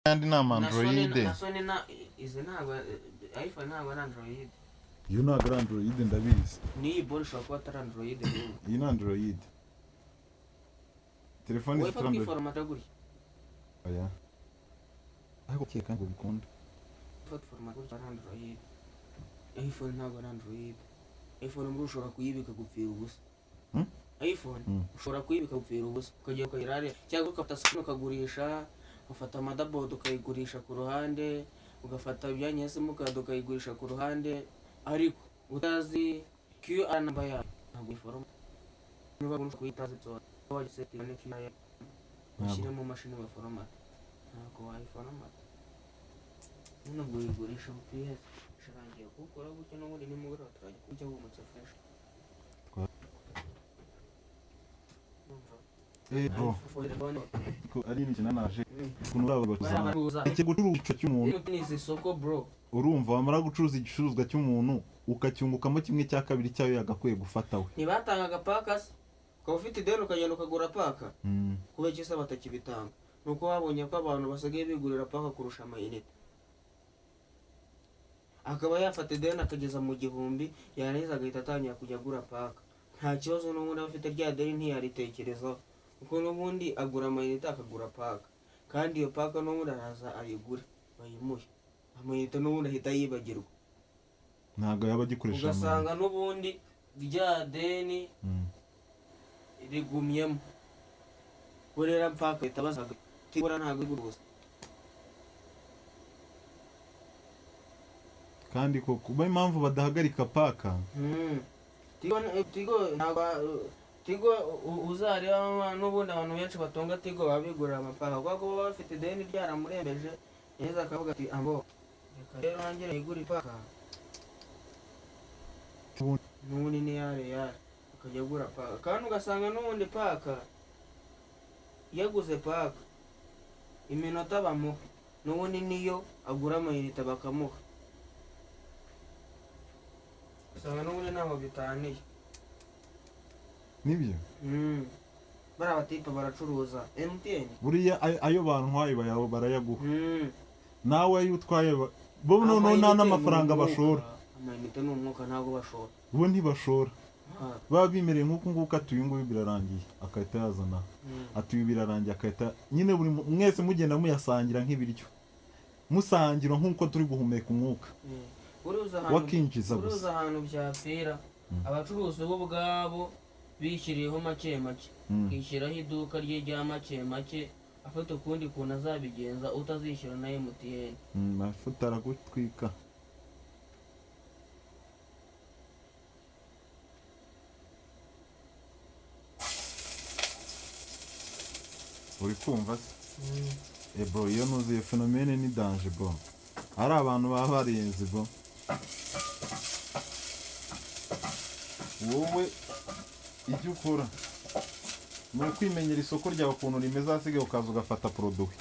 kandi ni Android. Na Sony na izi ntabwo iPhone ntabwo ari Android. Iyo ntabwo ari Android ndabizi. Ni ibon shobora kuba atari Android. Iyi ni Android. Telefone zifite Android. Format guri. Aya. Ariko keka ngo bikunda. Format guri ari Android. iPhone ntabwo ari Android. iPhone mburu ushobora kuyibika gupfira ubusa. iPhone ushobora kuyibika gupfira ubusa ukajya ukayirare cyangwa ukafata screen ukagurisha, ufata motherboard ukayigurisha ku ruhande, ugafata ibyanyese mukado ukayigurisha ku ruhande, ariko utazi QR number yayo ntabwo iforoma. Niba ushaka kuyitaza zo wagisetting ne QR ushyire mu mashini wa format ntabwo wayiformat. Nubwo uyigurisha PS sharangiye gukora gutyo no muri nimugora turajya kujya wumutse fresh. Bro. Ko ari ni kinanaje. Kuno rabo bakuzana. Iki gucuruza ico cy'umuntu. Ni isoko bro. Urumva wamara gucuruza igicuruzwa cy'umuntu ukacyungukamo kimwe cya kabiri cyayo yagakwiye gufata we. Nibatangaga pakas. Ko ufite ideni ukagenda ukagura paka. Kube cyisa batakibitanga. Nuko wabonye ko abantu basigaye bigurira paka kurusha amayinite. Akaba yafata ideni akageza mu gihumbi yarangiza agahita atangira kujya agura paka. Nta kibazo n'ubundi afite rya deni ntiyaritekerezaho. Kuko n'ubundi agura amayinite akagura paka. Kandi iyo paka n'ubundi araza ayigura bayimuhe. Amayinite n'ubundi ahita yibagirwa. Ntago yaba agikoresha. Ugasanga n'ubundi rya deni rigumyemo. Kurera paka itabazaga. Tibura ntago iguruza. Kandi ko kuba impamvu badahagarika paka. Tigo ntabwo Tigo uzareba n'ubundi abantu benshi batonga Tigo babigurira amapaka kuko baba bafite ideni ryaramurembeje neza akavuga ati ambo reka rero ngere igura ipaka n'ubundi ni yare akajya agura paka kandi ugasanga n'ubundi paka yaguze paka iminota bamuha n'ubundi niyo agura amayinite bakamuha. Usanga n'ubundi ntaho bitaniye. Nibyo? Bara batipa baracuruza MTN. Buriya ayo bantwaye barayaguha. Nawe ayo utwaye bo none nta n'amafaranga bashora. Amayinite n'umwuka ntago bashora. Bo ntibashora. Baba bimereye nk'uko nguko atuye ngo birarangiye akahita yazana. Atuye birarangiye akahita nyine buri mwese mugenda muyasangira nk'ibiryo. Musangira nk'uko turi guhumeka umwuka. Wakinjiza gusa ahantu byapfira abacuruzi bo bwabo bishyiriyeho make make kishyiraho iduka rye rya make make afite ukundi kuntu azabigenza utazishyura na MTN afutara gutwika. Uri kumva se bro iyo nuzuye phenomene ni danger bro. Hari abantu baba barenze bro. Wowe ibyo ukora ni ukwimenyera isoko ryawe ukuntu rimeze hasigaye ukaza ugafata produit.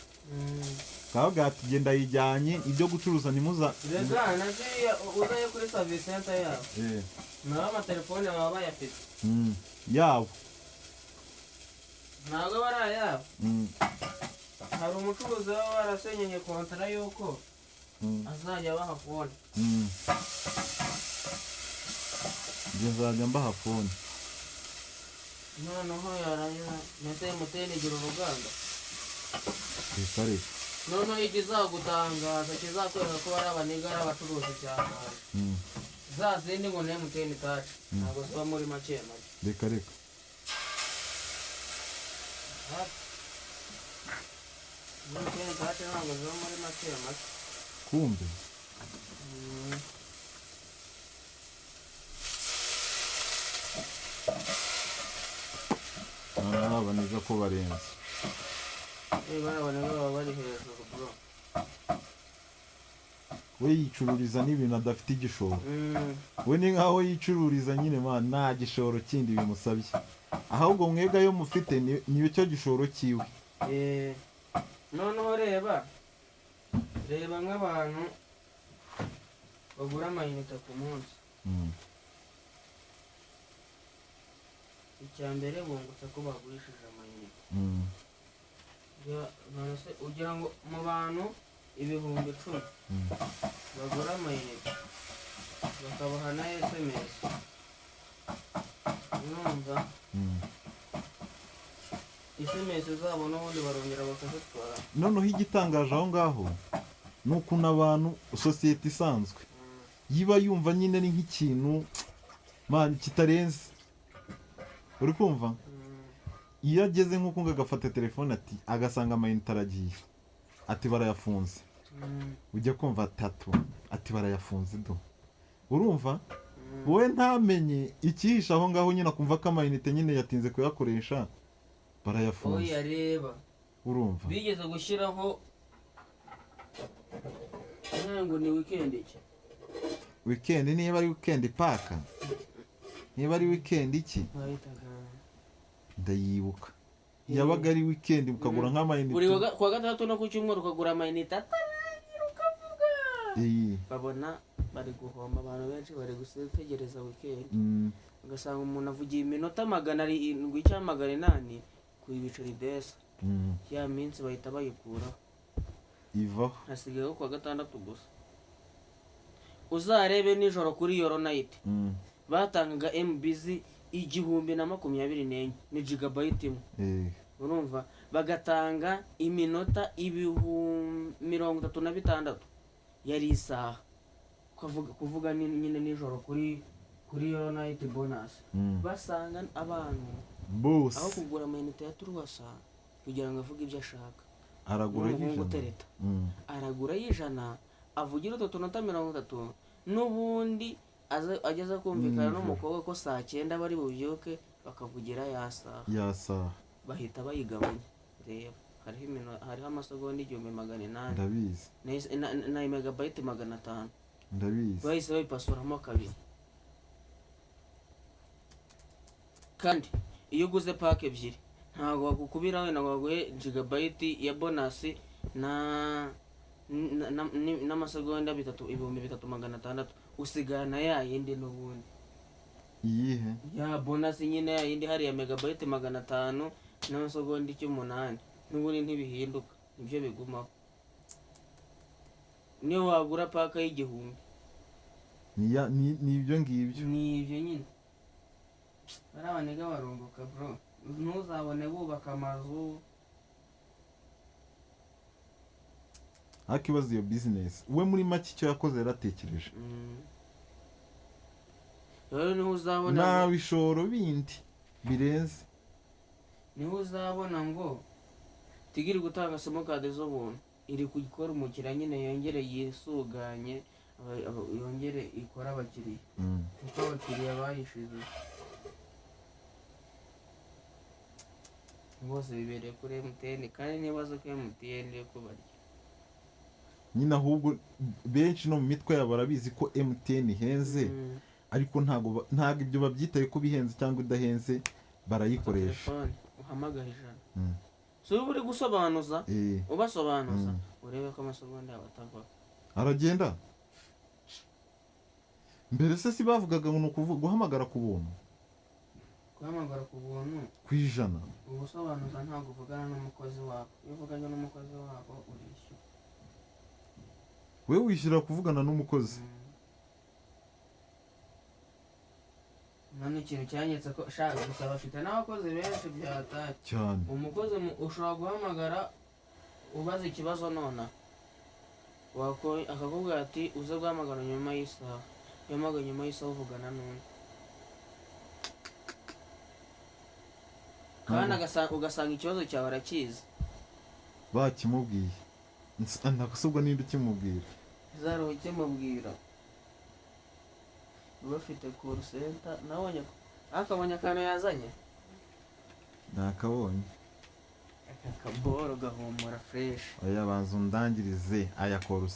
Kavuga ati genda yijyanye ibyo gucuruza nimuza. Rega nagiye uzaye kuri service center yawe. Naho amatelefone baba bayafite. Yawo. Ntabwo barayabo. Hari umucuruzi waba warasenyeye kontara yuko azajya baha phone. Ngezajya mbaha phone. Noneho yarangiza nese MTN igira uruganda. Kare. Noneho ikizagutangaza kizakwereka ko bari abanigara abacuruzi cyane. Za zindi ngo MTN touch ntabwo ziba muri make make. Reka. MTN touch ntabwo ziba muri make make. Kumbe. Baraboneza ko barenze. Baraboneza baba bari hejuru bro. We yicururiza n'ibintu adafite igishoro. We ni nkaho yicururiza nyine nta gishoro kindi bimusabye. Ahubwo mwega yo mufite niyo cyo gishoro kiwe. Noneho reba nk'abantu bagura amayinite ku munsi. Icyambere bungutse ko bagurishije amayinite. none se ugira ngo mu bantu 10,000 bagura amayinite bakabaha na SMS urumva SMS zabo n'ubundi barongera bakazitwara. noneho igitangaje aho ngaho ni ukuntu abantu sosiyete isanzwe yiba yumva nyine ni nk'ikintu man kitarenze uri kumva iyo ageze nk'uko ngo agafata telefone ati agasanga amayinite aragiye ati barayafunze ujya kumva atatu ati barayafunze do urumva wowe ntamenye ikihisha aho ngaho nyine akumva ko amayinite nyine yatinze kuyakoresha barayafunze oya reba urumva bigeze gushyiraho ngo ni weekend niba ari weekend paka niba ari weekend iki ndayibuka yabaga ari weekend ukagura nk'amayinite buri kwa gatandatu no ku cyumweru ukagura amayinite ataragira ukavuga babona bari guhomba abantu benshi bari gutegereza weekend ugasanga umuntu avugiye iminota 700 cyangwa 800 ku ibiceri desa ya minsi bahita bayikura iva hasigaye kwa gatandatu gusa uzarebe nijoro kuri Yoro Night batangaga MBZ 1024 ni gigabyte imwe urumva bagatanga iminota 36 yari isaha kuvuga nyine nijoro kuri Yoro Night bonus basanga abantu bose aho kugura amayinite ya Turwasa kugira ngo avuge ibyo ashaka aragura y'ijana aragura y'ijana avugira utunota 30 n'ubundi ageza kumvikana n'umukobwa ko saa 9 bari bubyuke bakavugira yasaha bahita bayigabanya reba hariho amasegonda 1800 ndabizi na megabyte 500 ndabizi bahise bayipasuramo kabiri kandi iyo uguze pack ebyiri ntabwo bagukubira wenda ngo baguhe gigabyte ya bonus n'amasegonda 3,600 usigana ya yindi n'ubundi iyihe ya bonus nyine ya yindi hari ya megabyte 500 n'amasegonda 8 n'ubundi ntibihinduka nibyo bigumaho niyo wagura paka y'igihumbi ni ibyo ngibyo ni ibyo nyine ari abanega barunguka bro ntuzabone bubaka amazu hakibaza iyo business we muri make icyo yakoze yaratekereje rero niho uzabona nta bishoro bindi birenze niho uzabona ngo tigiri gutanga simukadi z'ubuntu iri gukora umukiriya nyine yongere yisuganye yongere ikora abakiriya kuko abakiriya bayishize bose bibereye kuri MTN kandi nibaza ko MTN yo kubarya nyine ahubwo benshi no mu mitwe yabo barabizi ko MTN ihenze ariko ntago ibyo babyitaye ko bihenze cyangwa idahenze barayikoresha uhamagara ijana so uri gusobanuza ubasobanuza urebe ko amasegonda yabo atava aragenda mbere se si bavugaga ngo nukuvuga guhamagara ku buntu guhamagara ku buntu ku ijana ubusobanuza ntabwo uvugana n'umukozi wabo iyo uvuganye n'umukozi wabo urishyura wewe wishyura kuvugana n'umukozi none ikintu cyanyetse ko shaka gusa bafite n'abakozi benshi byataye cyane umukozi ushobora guhamagara ubaza ikibazo nona akakubwira ati uze guhamagara nyuma y'isaha yamaga nyuma y'isaha uvugana n'undi kandi ugasanga ikibazo cyawe arakizi bakimubwiye ntakasubwa n'indi ukimubwira zaro ukimubwira bafite call center nabonye akabonye akantu yazanye nakabonye akaboro gahumura fresh oya banza undangirize aya call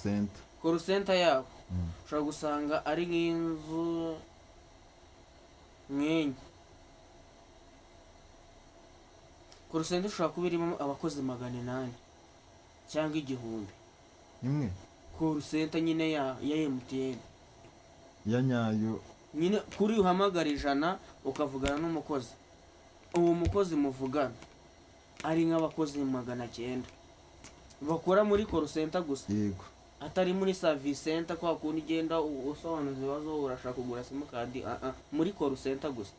center yabo ushobora gusanga ari nk'inzu nk'enye call center ushobora kuba irimo abakozi 800 cyangwa 1000 imwe call center nyine ya MTN ya nyayo nyine kuri uhamagara 100 ukavugana n'umukozi uwo mukozi muvugana ari nk'abakozi 900 bakora muri call center gusa, yego atari muri service center kwa kundi ugenda usobanuza ibibazo urashaka kugura simukadi, muri call center gusa.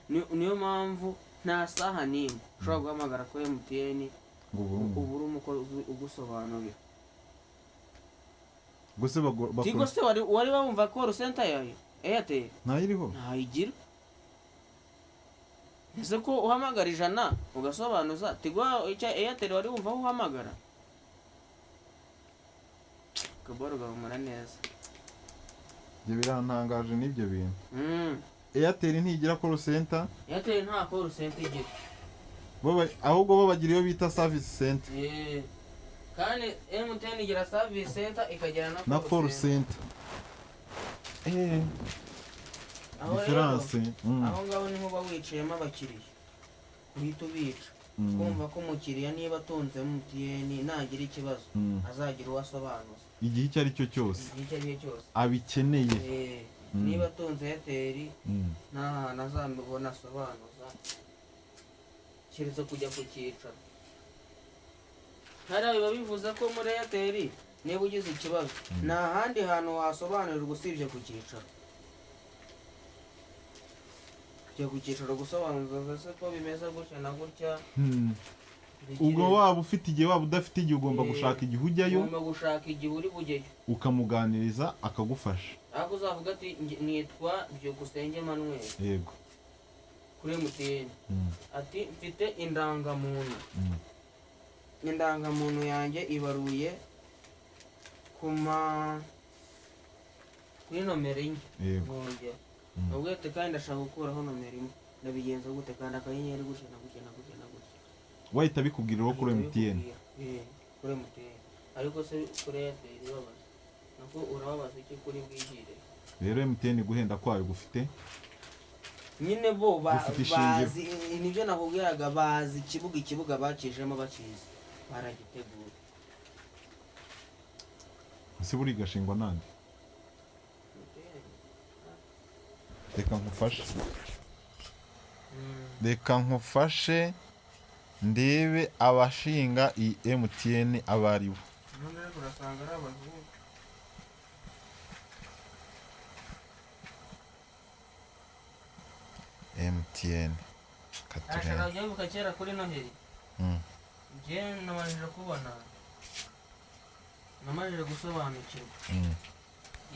Niyo mpamvu nta saha n'imwe ushobora guhamagara kuri MTN ngo ubura umukozi ugusobanurira. gusa Tigo se wari bumva call center yayo Airtel ntayiriho ntayigira. Ese ko uhamagara 100 ugasobanuza Tigo Airtel wari wumva aho uhamagara kaboro gahumura neza. ibyo birantangaje n'ibyo bintu. Airtel ntigira call center, Airtel nta call center igira, ahubwo bo bagira iyo bita service center. kandi MTN igira service center ikagira na call center. Difference. Aho ngaho niho uba wicayemo abakiriya uhita ubica kumva ko umukiriya niba atunze MTN nagira ikibazo azagira uwo asobanuza igihe icyo ari cyo cyose abikeneye. niba atunze Airtel nta hantu azamubona asobanuza keretse kujya ku cyicaro. hariya biba bivuze ko muri Airtel niba ugize ikibazo nta handi hantu wasobanurirwa usibye ku cyicaro. kujya ku cyicaro gusobanuza se ko bimeze gutya na gutya. ubwo waba ufite igihe waba udafite igihe ugomba gushaka igihe ujyayo, ugomba gushaka igihe uri bujyeyo ukamuganiriza akagufasha. ariko uzavuga ati nitwa Byukusenge Emmanuel, yego kuri MTN ati mfite indangamuntu, indangamuntu yanjye ibaruye kuri nomero enye. yego ubwo ati kandi ndashaka gukuraho nomero imwe, ndabigenza gute? kandi akanyenyeri gutya na gutya na gutya na gutya wahita bikubwira kuri MTN. kuri MTN. ariko se kuri Airtel babaza nako urababaza iki kuri bwigire? rero MTN guhenda kwayo gufite nyine bo bazi nibyo nakubwiraga, bazi ikibuga bakijemo bakizi baragitegura. ese buri gashingwa nande? reka nkufashe ndebe abashinga iyi MTN abari bo. none rero urasanga ari abazungu. MTN ashaka kujya kera kuri Noheli njye namanjije kubona, namanjije gusobanukirwa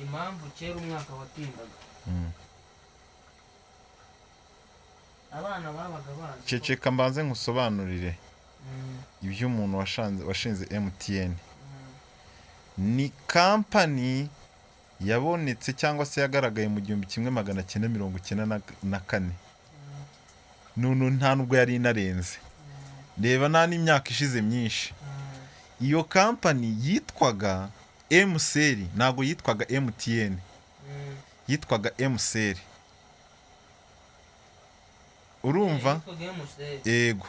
impamvu kera umwaka watindaga. abana babaga bazi ceceka mbanze nkusobanurire iby'umuntu washinze MTN. ni kampani yabonetse cyangwa se yagaragaye mu 1994. none nta nubwo yari inarenze, reba nta n'imyaka ishize myinshi. iyo kampani yitwaga MCL, ntabwo yitwaga MTN, yitwaga MCL. urumva? yego.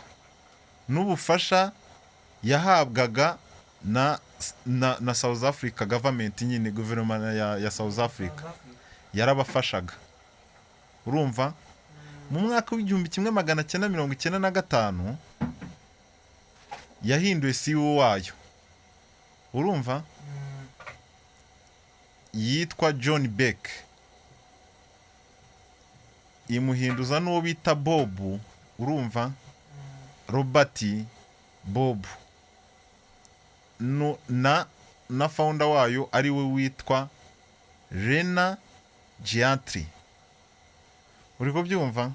n'ubufasha yahabwaga na South Africa government, nyine guverinoma ya South Africa yarabafashaga. urumva? mu mwaka w'1995 yahinduye CEO wayo. urumva? yitwa John Beck, imuhinduza n'uwo bita Bob. urumva? Robert Bob na founder wayo ari we witwa Rena Giatri. uri kubyumva?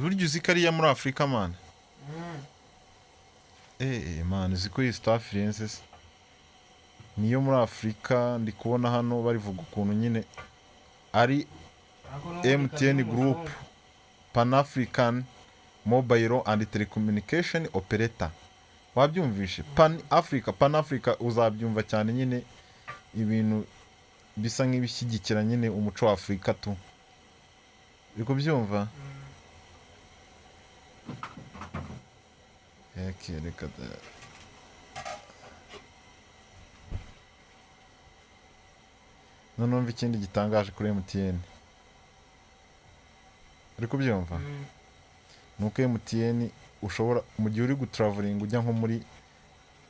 burya uzi ko ariya muri Afurika man. man uzi ko iyi Star Francis niyo muri Afurika. ndi kubona hano barivuga ukuntu nyine ari MTN Group, Pan African Mobile and Telecommunication Operator. wabyumvishe? Pan Africa uzabyumva cyane, nyine ibintu bisa nk'ibishyigikira nyine umuco wa Afurika tu. uri kubyumva? reka none numva ikindi gitangaje kuri MTN uri kubyumva nuko MTN ushobora mu gihe uri gutraveling ujya nko muri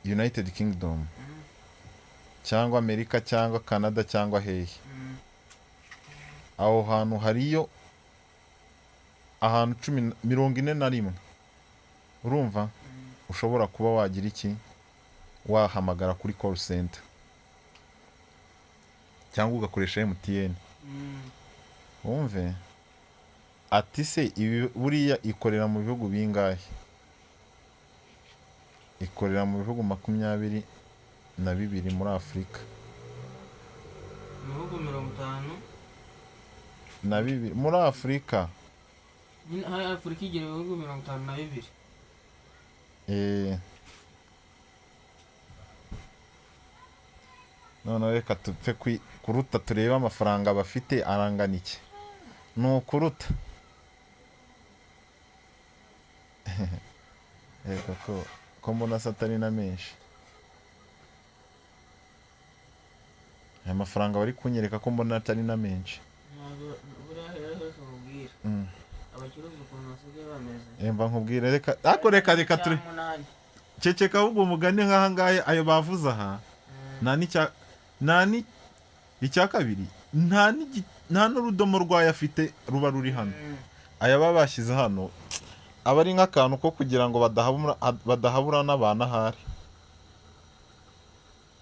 United Kingdom cyangwa Amerika cyangwa Canada cyangwa hehe aho hantu hariyo ahantu 41 urumva ushobora kuba wagira iki wahamagara kuri call center cyangwa ugakoresha MTN wumve ati se ibi buriya ikorera mu bihugu bingahe ikorera mu bihugu 22 muri Afrika mu bihugu 52 muri Afrika hari Afurika igira ibihugu 52 none reka tupfe kuruta turebe amafaranga bafite arangana iki nukuruta reka ko mbona satani na menshi aya mafaranga bari kunyereka ko mbona atari na menshi abacuruzi ukuntu basigaye bameze mba nkubwire reka turi ceceka ahubwo umugani nk'aha ngahe ayo bavuze aha nani icya kabiri nta n'urudomo rwayo afite ruba ruri hano aya baba bashyize hano aba ari nk'akantu ko kugira ngo badahabura n'abantu ahari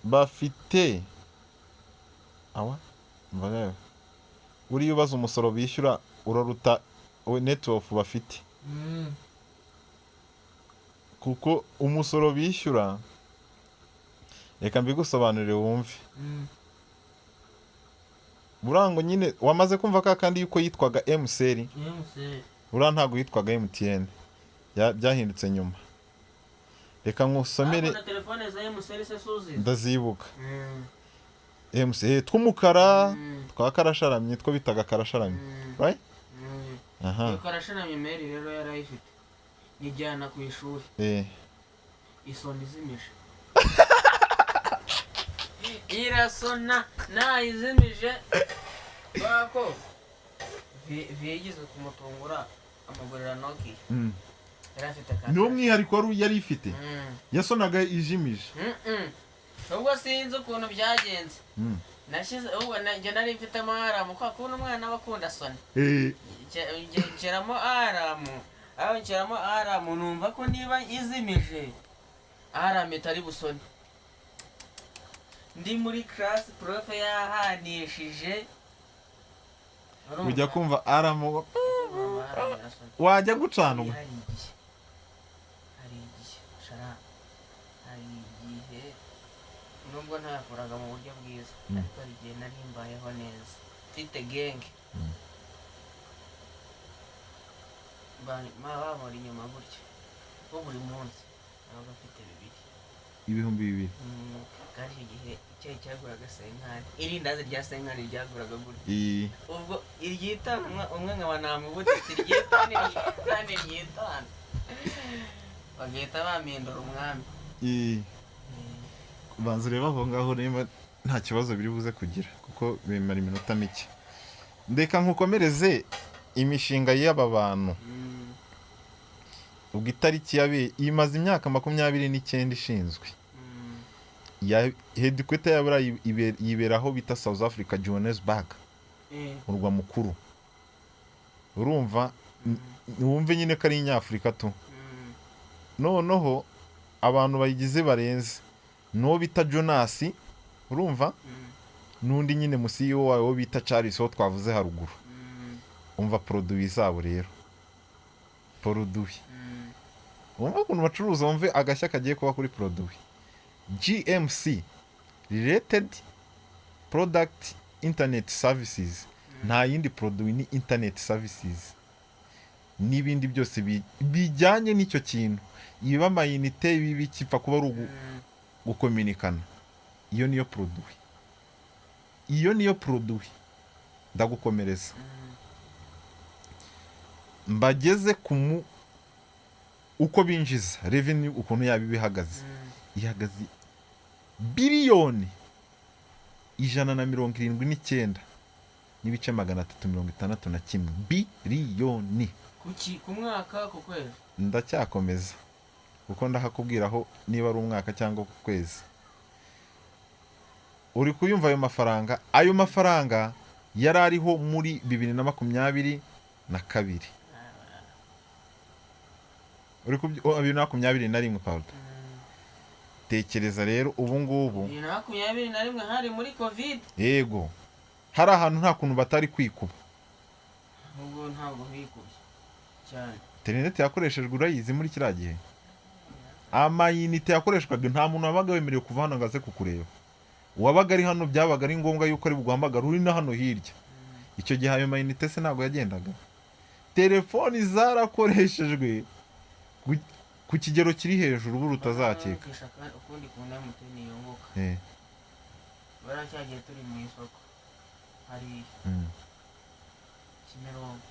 bafite mvaga buriya ubaza umusoro bishyura uraruta network bafite kuko umusoro bishyura reka mbigusobanurire wumve burango nyine wamaze kumva kandi yuko yitwaga MCL ura ntago yitwaga MTN byahindutse nyuma reka nkusomere telefone za MCL se suzi ndazibuka MCL tw'umukara twa karasharamye two bitaga karasharamye right iyo karasharamye Mary rero yarayifite nijyana ku ishuri isoni izimije irasona nayizimije bako vigize kumutungura amagurira Nokia yarafite kandi no mwihariko yari ifite yasonaga ijimije ubwo sinzi ukuntu byagenze nashize ubwo njye nari mfite amaramu kwa kubona umwana bakunda soni ngeramo aramu numva ko niba izimije aramu itari busoni ndi muri class prof yahanishije ujya kumva aramu wajya gucanwa hari igihe nubwo ntakoraga mu buryo bwiza ariko hari igihe nari mbayeho neza mfite genge bamuri inyuma gutya ko buri munsi ntabwo mfite 2,000 kandi icyo gihe icyayi cyaguraga senkani irindazi rya senkani ryaguraga gutya ubwo iryitanu umwe nkaba namubutitse iryitanu bagahita bamindura umwami banza ureba aho ngaho niba nta kibazo biri buze kugira kuko bimara iminota mike ndeka nkukomereze imishinga y'aba bantu ubwo itariki imaze imyaka 29 ishinzwe ya headquarter yabura yiberaho bita South Africa Johannesburg urwa mukuru urumva wumve nyine ko ari Nyafrika tu noneho abantu bayigize barenze no bita Jonas urumva nundi nyine mu CEO wawe bita Charles ho twavuze haruguru umva produit zabo rero produit umva ukuntu bacuruza umve agashya kagiye kuba kuri produit GMC related product internet services nta yindi produit ni internet services n'ibindi byose bijyanye n'icyo kintu iba amayinite bibi kipfa kuba ari gukominikana iyo niyo produit ndagukomereza mbageze uko binjiza revenue ukuntu yabi bihagaze ihagaze biliyoni 179 n'ibice 361 biliyoni ku mwaka ku kwezi. ndacyakomeza kuko ndahakubwiraho niba ari umwaka cyangwa ku kwezi. Uri kuyumva ayo mafaranga yari ariho muri 2022 uri ku 2021 Paulo. Tekereza rero ubu ngubu 2021 hari muri covid. Yego hari ahantu nta kuntu batari kwikuba. Ubwo ntabwo bikubye cyane. Internet yakoreshejwe urayizi muri kiriya gihe. Amayinite yakoreshwaga nta muntu wabaga wemerewe kuva hano ngaze kukureba. Wabaga ari hano byabaga ari ngombwa yuko ari buguhamagara uri na hano hirya. Icyo gihe ayo mayinite se ntabwo yagendaga. Telefoni zarakoreshejwe ku kigero kiri hejuru buru utazakeka. Ukundi kuna muteni yongoka. Baracyagiye turi mu isoko. Hari Kimironko.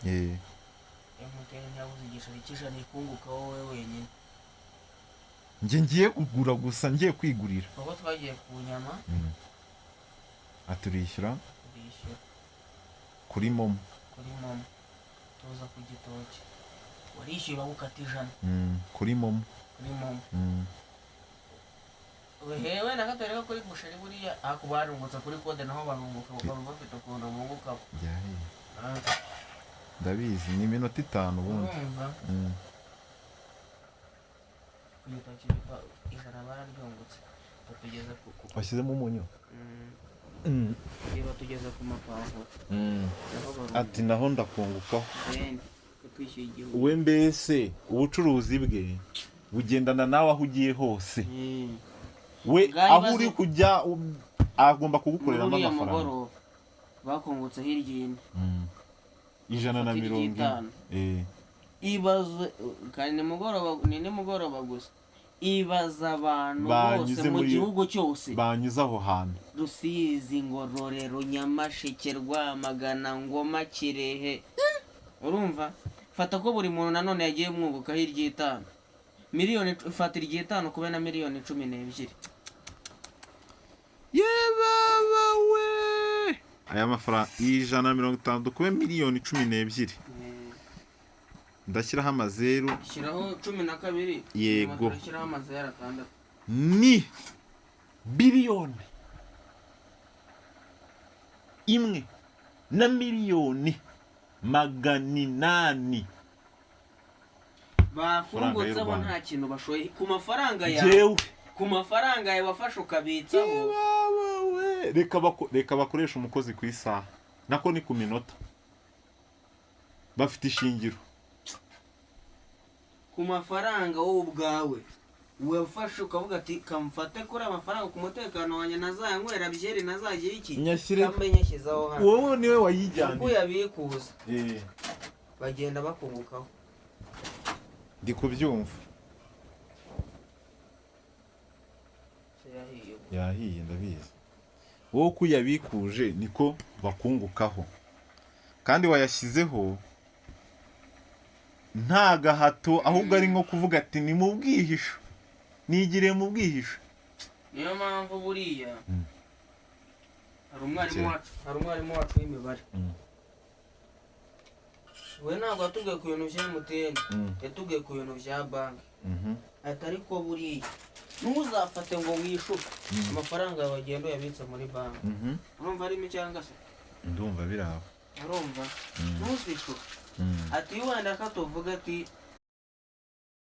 Muteni nyabuze igishari cy'ijana ikunguka wowe wenyine. Ngiye kugura gusa ngiye kwigurira. Ubwo twagiye ku nyama. Aturishyura kuri momo. Tuza ku gitoki. Warishyuye bagukata ijana. Kuri momo. Wehewe nakatoreka kuri busheri buriya akubarungutsa kuri kode naho barunguka bakaba bafite ukuntu bunguka. Ndabizi ni iminota 5 ubundi. Kuyitoki ijana bararyungutse. Batugeza ku washyizemo umunyu. Iyo batugeza ku mapavuro. Ati naho ndakungukaho. Kwishyuye igihugu. We mbese ubucuruzi bwe bugendana nawe aho ugiye hose. We aho uri kujya agomba kugukoreramo amafaranga. Bakungutse hirya ino. 150. Ibaze kandi nimugoroba gusa. Ibaza abantu bose mu gihugu cyose banyuze aho hantu. Rusizi, Ngororero, Nyamasheke, Rwamagana, Ngoma, Kirehe. Urumva? Fata ko buri muntu nanone yagiye mwunguka hirya 5 miliyoni. Fatira igihe 5 kube na miliyoni 12. Baba we aya mafaranga 150 kube miliyoni 12. Ndashyiraho amazeru. Shyiraho 12. Yego. Shyiraho amazeru 6. Ni biliyoni 1 na miliyoni 800. Bakungutse abo nta kintu bashoye ku mafaranga yawe. Ku mafaranga yawe wafashe ukabitsaho. Reka bakoresha umukozi ku isaha. Nako ni ku minota. Bafite ishingiro. Ku mafaranga wowe ubwawe wafashe ukavuga ati kamfate kuri amafaranga ku mutekano wanjye nazayanywera byeri nazagira iki kamenya shyizaho hano. Wowe niwe wayijyanye. Uko yabikuza. Bagenda bakungukaho. Ndi kubyumva. Yahiye ndabizi. Wowe uko yabikuje niko bakungukaho. Kandi wayashyizeho nta gahato ahubwo ari nko kuvuga ati ni mu bwihisho. Nigire mu bwihisho. Niyo mpamvu buriya hari umwarimu wacu w'imibare. We ntabwo yatubwiye ku bintu bya MTN. Yatubwiye ku bintu bya banki. Atari ko buriya ntuzafate ngo wishuke amafaranga yawe agenda uyabitse muri banki. Urumva arimo cyangwa se? Ndumva biraho. Urumva ntuzishuke. Ati wenda katuvuga ati